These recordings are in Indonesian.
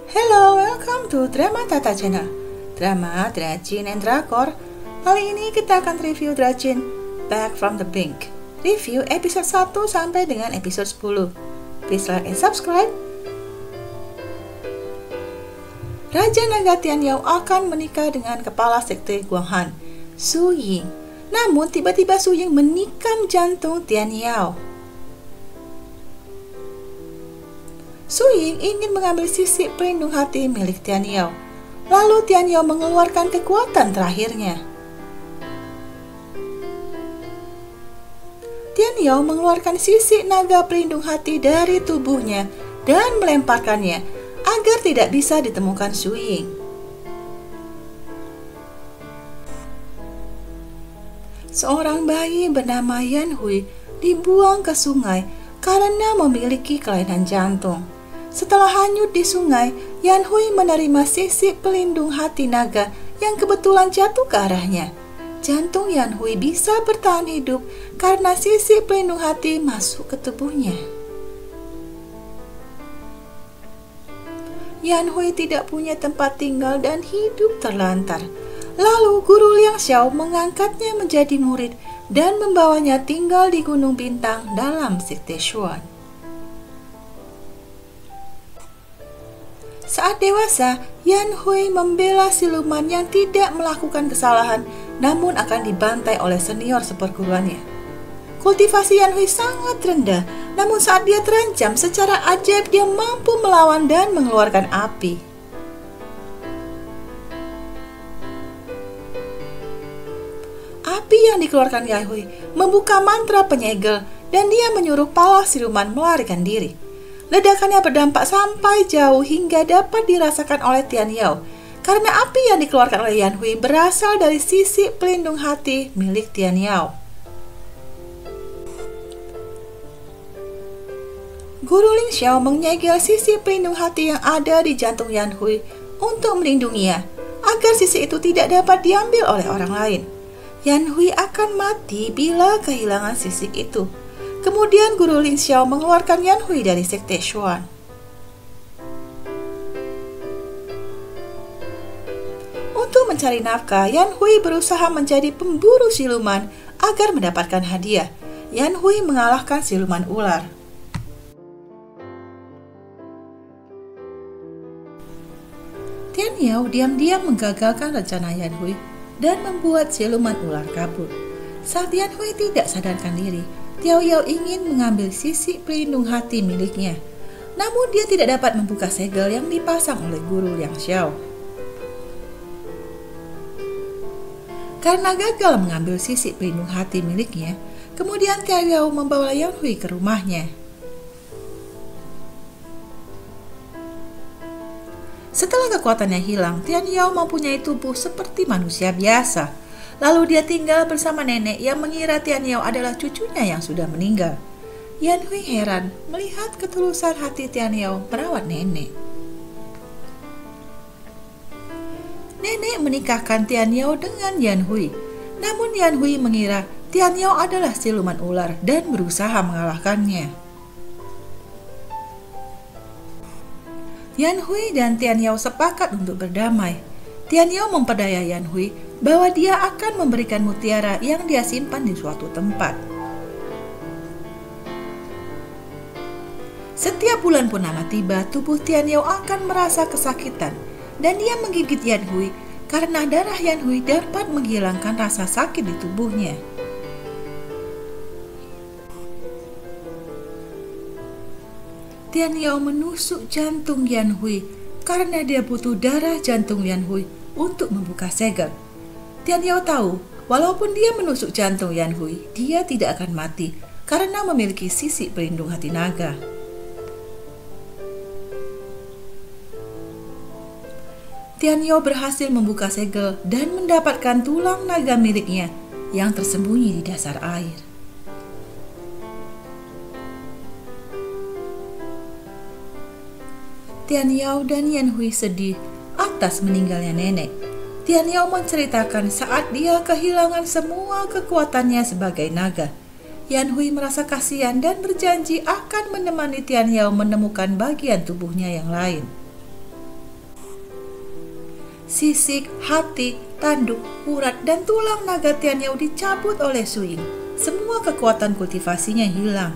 Hello, welcome to Drama Tata Channel. Drama, Drajin, and Drakor. Kali ini kita akan review Drajin Back from the Brink. Review episode 1 sampai dengan episode 10. Please like and subscribe. Raja Naga Tianyao akan menikah dengan kepala sekte Guanghan, Su Ying. Namun tiba-tiba Su Ying menikam jantung Tianyao. Su Ying ingin mengambil sisik pelindung hati milik Tianyao. Lalu Tianyao mengeluarkan kekuatan terakhirnya. Tianyao mengeluarkan sisik naga pelindung hati dari tubuhnya dan melemparkannya agar tidak bisa ditemukan Su Ying. Seorang bayi bernama Yan Hui dibuang ke sungai karena memiliki kelainan jantung. Setelah hanyut di sungai, Yan Hui menerima sisik pelindung hati naga yang kebetulan jatuh ke arahnya. Jantung Yan Hui bisa bertahan hidup karena sisik pelindung hati masuk ke tubuhnya. Yan Hui tidak punya tempat tinggal dan hidup terlantar. Lalu Guru Liang Xiao mengangkatnya menjadi murid dan membawanya tinggal di Gunung Bintang dalam sekte Xuan. Saat dewasa, Yan Hui membela siluman yang tidak melakukan kesalahan namun akan dibantai oleh senior seperguruannya. Kultivasi Yan Hui sangat rendah, namun saat dia terancam secara ajaib dia mampu melawan dan mengeluarkan api. Api yang dikeluarkan Yan Hui membuka mantra penyegel dan dia menyuruh pala siluman melarikan diri. Ledakannya berdampak sampai jauh hingga dapat dirasakan oleh Tianyao karena api yang dikeluarkan oleh Yan Hui berasal dari sisik pelindung hati milik Tianyao. Guru Ling Xiao menyegel sisik pelindung hati yang ada di jantung Yan Hui untuk melindunginya agar sisik itu tidak dapat diambil oleh orang lain. Yan Hui akan mati bila kehilangan sisik itu. Kemudian Guru Ling Xiao mengeluarkan Yan Hui dari sekte Xuan. Untuk mencari nafkah, Yan Hui berusaha menjadi pemburu siluman agar mendapatkan hadiah. Yan Hui mengalahkan siluman ular. Tianyao diam-diam menggagalkan rencana Yan Hui dan membuat siluman ular kabur. Saat Yan Hui tidak sadarkan diri, Tianyao ingin mengambil sisik pelindung hati miliknya. Namun dia tidak dapat membuka segel yang dipasang oleh Guru Liang Xiao. Karena gagal mengambil sisik pelindung hati miliknya, kemudian Tianyao membawa Yan Hui ke rumahnya. Setelah kekuatannya hilang, Tianyao mempunyai tubuh seperti manusia biasa. Lalu dia tinggal bersama nenek yang mengira Tianyao adalah cucunya yang sudah meninggal. Yan Hui heran melihat ketulusan hati Tianyao merawat nenek. Nenek menikahkan Tianyao dengan Yan Hui. Namun Yan Hui mengira Tianyao adalah siluman ular dan berusaha mengalahkannya. Yan Hui dan Tianyao sepakat untuk berdamai. Tianyao memperdaya Yan Hui bahwa dia akan memberikan mutiara yang dia simpan di suatu tempat. Setiap bulan purnama tiba, tubuh Tianyao akan merasa kesakitan dan dia menggigit Yan Hui karena darah Yan Hui dapat menghilangkan rasa sakit di tubuhnya. Tianyao menusuk jantung Yan Hui karena dia butuh darah jantung Yan Hui untuk membuka segel. Tianyao tahu, walaupun dia menusuk jantung Yan Hui, dia tidak akan mati karena memiliki sisik pelindung hati naga. Tianyao berhasil membuka segel dan mendapatkan tulang naga miliknya yang tersembunyi di dasar air. Tianyao dan Yan Hui sedih atas meninggalnya nenek. Tianyao menceritakan saat dia kehilangan semua kekuatannya sebagai naga. Yan Hui merasa kasihan dan berjanji akan menemani Tianyao menemukan bagian tubuhnya yang lain. Sisik, hati, tanduk, urat, dan tulang naga Tian Yao dicabut oleh Su Ying. Semua kekuatan kultivasinya hilang.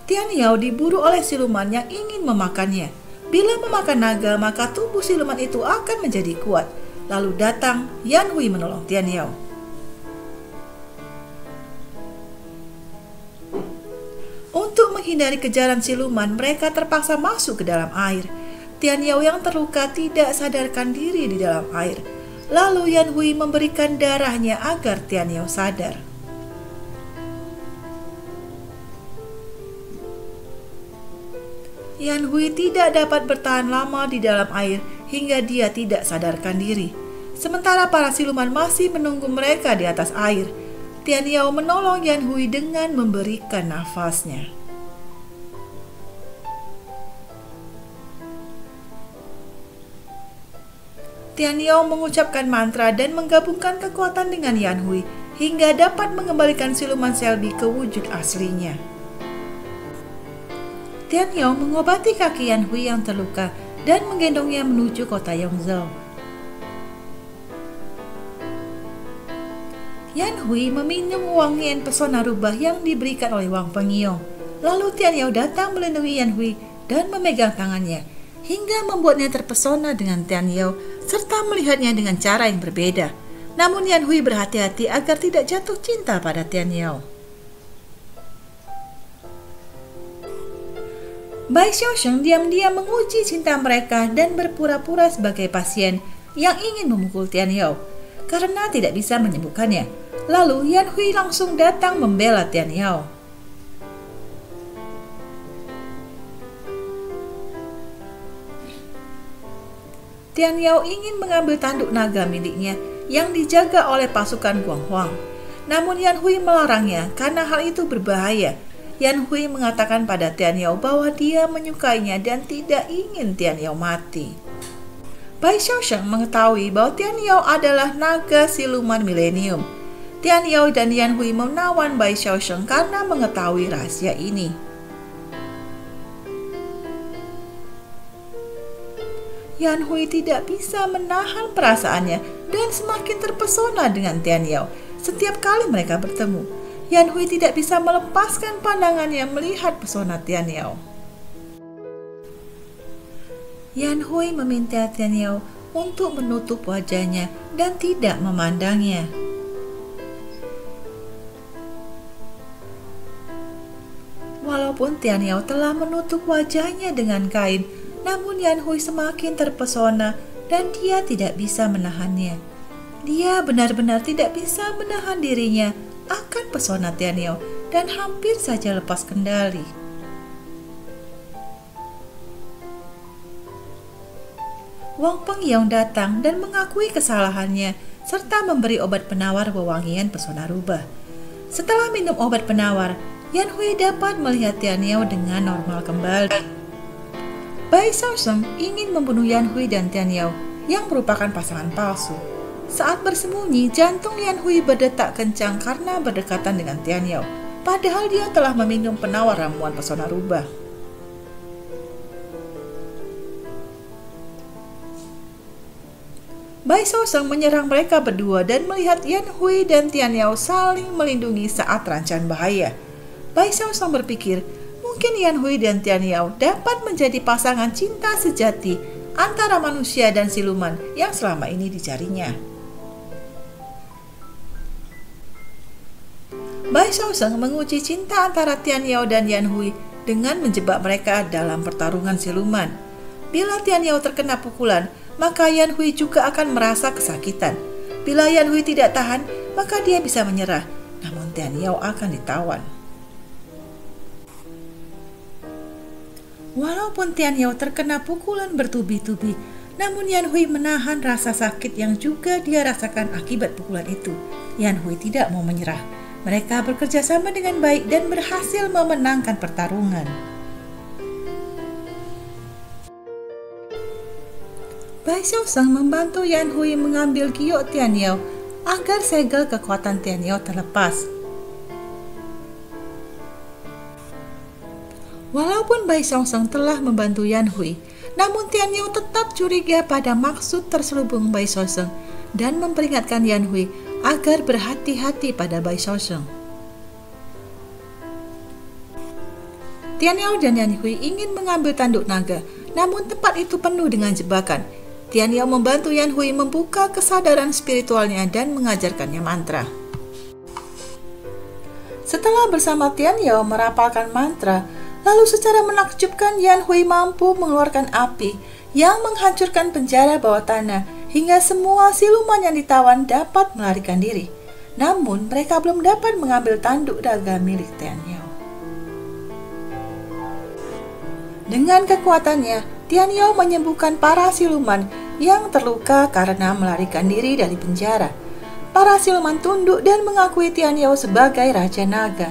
Tian Yao diburu oleh siluman yang ingin memakannya. Bila memakan naga, maka tubuh siluman itu akan menjadi kuat. Lalu datang Yan Hui menolong Tian Yao. Untuk menghindari kejaran siluman, mereka terpaksa masuk ke dalam air. Tian Yao yang terluka tidak sadarkan diri di dalam air. Lalu Yan Hui memberikan darahnya agar Tian Yao sadar. Yan Hui tidak dapat bertahan lama di dalam air hingga dia tidak sadarkan diri. Sementara para siluman masih menunggu mereka di atas air, Tian Yao menolong Yan Hui dengan memberikan nafasnya. Tian Yao mengucapkan mantra dan menggabungkan kekuatan dengan Yan Hui hingga dapat mengembalikan siluman Selby ke wujud aslinya. Tian Yao mengobati kaki Yan Hui yang terluka dan menggendongnya menuju kota Yongzhou. Yan Hui meminum wangian pesona rubah yang diberikan oleh Wang Pengyong. Lalu Tian Yao datang melindungi Yan Hui dan memegang tangannya, hingga membuatnya terpesona dengan Tian Yao serta melihatnya dengan cara yang berbeda. Namun Yan Hui berhati-hati agar tidak jatuh cinta pada Tian Yao. Bai Xiaosheng diam-diam menguji cinta mereka dan berpura-pura sebagai pasien yang ingin memukul Tian Yao karena tidak bisa menyembuhkannya. Lalu Yan Hui langsung datang membela Tian Yao. Tian Yao ingin mengambil tanduk naga miliknya yang dijaga oleh pasukan Guanghuang. Namun Yan Hui melarangnya karena hal itu berbahaya. Yan Hui mengatakan pada Tian Yao bahwa dia menyukainya dan tidak ingin Tian Yao mati. Bai Xiaosheng mengetahui bahwa Tian Yao adalah naga siluman milenium. Tian Yao dan Yan Hui menawan Bai Xiaosheng karena mengetahui rahasia ini. Yan Hui tidak bisa menahan perasaannya dan semakin terpesona dengan Tian Yao. Setiap kali mereka bertemu, Yan Hui tidak bisa melepaskan pandangannya melihat pesona Tian Yao. Yan Hui meminta Tian Yao untuk menutup wajahnya dan tidak memandangnya. Walaupun Tian Yao telah menutup wajahnya dengan kain, namun Yan Hui semakin terpesona dan dia tidak bisa menahannya. Dia benar-benar tidak bisa menahan dirinya akan pesona Tian Yao dan hampir saja lepas kendali. Wang Pengyong datang dan mengakui kesalahannya serta memberi obat penawar wewangian pesona rubah. Setelah minum obat penawar, Yan Hui dapat melihat Tian Yao dengan normal kembali. Bai Xiaosheng ingin membunuh Yan Hui dan Tian Yao yang merupakan pasangan palsu. Saat bersembunyi, jantung Yan Hui berdetak kencang karena berdekatan dengan Tian Yao, padahal dia telah meminum penawar ramuan pesona rubah. Bai Xiaosheng menyerang mereka berdua dan melihat Yan Hui dan Tian Yao saling melindungi saat terancam bahaya. Bai Xiaosheng berpikir, mungkin Yan Hui dan Tian Yao dapat menjadi pasangan cinta sejati antara manusia dan siluman yang selama ini dicarinya. Bai Xiaosheng menguji cinta antara Tian Yao dan Yan Hui dengan menjebak mereka dalam pertarungan siluman. Bila Tian Yao terkena pukulan, maka Yan Hui juga akan merasa kesakitan. Bila Yan Hui tidak tahan, maka dia bisa menyerah, namun Tian Yao akan ditawan. Walaupun Tian Yao terkena pukulan bertubi-tubi, namun Yan Hui menahan rasa sakit yang juga dia rasakan akibat pukulan itu. Yan Hui tidak mau menyerah. Mereka bekerja sama dengan baik dan berhasil memenangkan pertarungan. Bai Xiaosheng membantu Yan Hui mengambil giok Tian Yao agar segel kekuatan Tian Yao terlepas. Walaupun Bai Xiaosheng telah membantu Yan Hui, Namun Tian Yao tetap curiga pada maksud terselubung Bai Shaosheng dan memperingatkan Yan Hui agar berhati-hati pada Bai Shaosheng. Tian Yao dan Yan Hui ingin mengambil tanduk naga, namun tempat itu penuh dengan jebakan. Tian Yao membantu Yan Hui membuka kesadaran spiritualnya dan mengajarkannya mantra. Setelah bersama Tian Yao merapalkan mantra, lalu secara menakjubkan Yan Hui mampu mengeluarkan api yang menghancurkan penjara bawah tanah hingga semua siluman yang ditawan dapat melarikan diri. Namun mereka belum dapat mengambil tanduk naga milik Tian Yao. Dengan kekuatannya, Tian Yao menyembuhkan para siluman yang terluka karena melarikan diri dari penjara. Para siluman tunduk dan mengakui Tian Yao sebagai Raja Naga.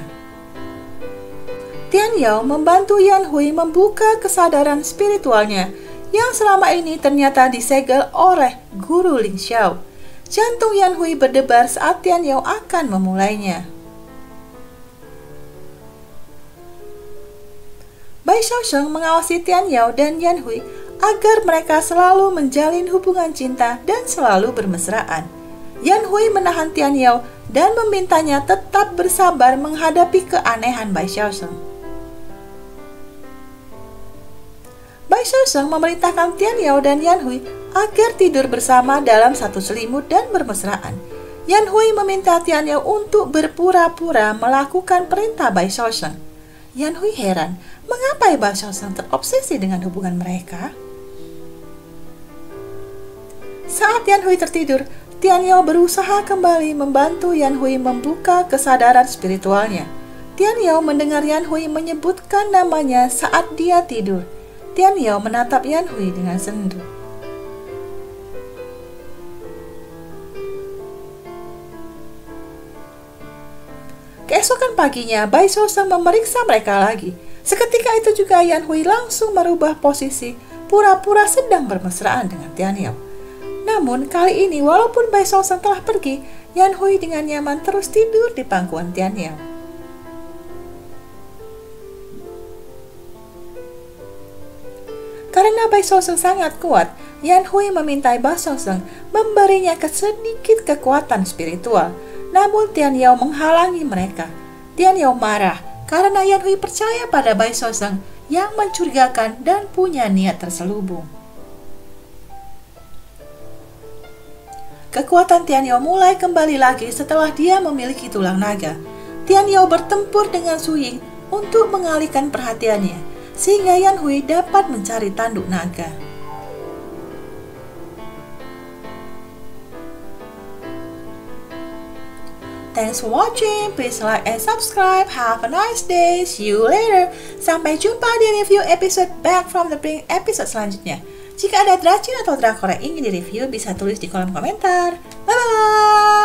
Tian Yao membantu Yan Hui membuka kesadaran spiritualnya yang selama ini ternyata disegel oleh Guru Ling Xiao. Jantung Yan Hui berdebar saat Tian Yao akan memulainya. Bai Shaosheng mengawasi Tian Yao dan Yan Hui agar mereka selalu menjalin hubungan cinta dan selalu bermesraan. Yan Hui menahan Tian Yao dan memintanya tetap bersabar menghadapi keanehan Bai Shaosheng. Bai Shaosheng memerintahkan Tian Yao dan Yan Hui agar tidur bersama dalam satu selimut dan bermesraan. Yan Hui meminta Tian Yao untuk berpura-pura melakukan perintah Bai Shaosheng. Yan Hui heran, mengapa Bai Shaosheng terobsesi dengan hubungan mereka? Saat Yan Hui tertidur, Tian Yao berusaha kembali membantu Yan Hui membuka kesadaran spiritualnya. Tian Yao mendengar Yan Hui menyebutkan namanya saat dia tidur. Tian Yao menatap Yan Hui dengan sendu. Keesokan paginya, Bai Shaosheng memeriksa mereka lagi. Seketika itu juga Yan Hui langsung merubah posisi, pura-pura sedang bermesraan dengan Tian Yao. Namun kali ini walaupun Bai Shaosheng telah pergi, Yan Hui dengan nyaman terus tidur di pangkuan Tian Yao. Karena Bai Shaosheng sangat kuat, Yan Hui meminta Bai Shaosheng memberinya sedikit kekuatan spiritual. Namun Tian Yao menghalangi mereka. Tian Yao marah karena Yan Hui percaya pada Bai Shaosheng yang mencurigakan dan punya niat terselubung. Kekuatan Tian Yao mulai kembali lagi setelah dia memiliki tulang naga. Tian Yao bertempur dengan Su Ying untuk mengalihkan perhatiannya, sehingga Yan Hui dapat mencari tanduk naga. Thanks for watching. Please like and subscribe. Have a nice day. See you later. Sampai jumpa di review episode Back from the Brink episode selanjutnya. Jika ada dracin atau drakor yang ingin direview, bisa tulis di kolom komentar. Bye-bye.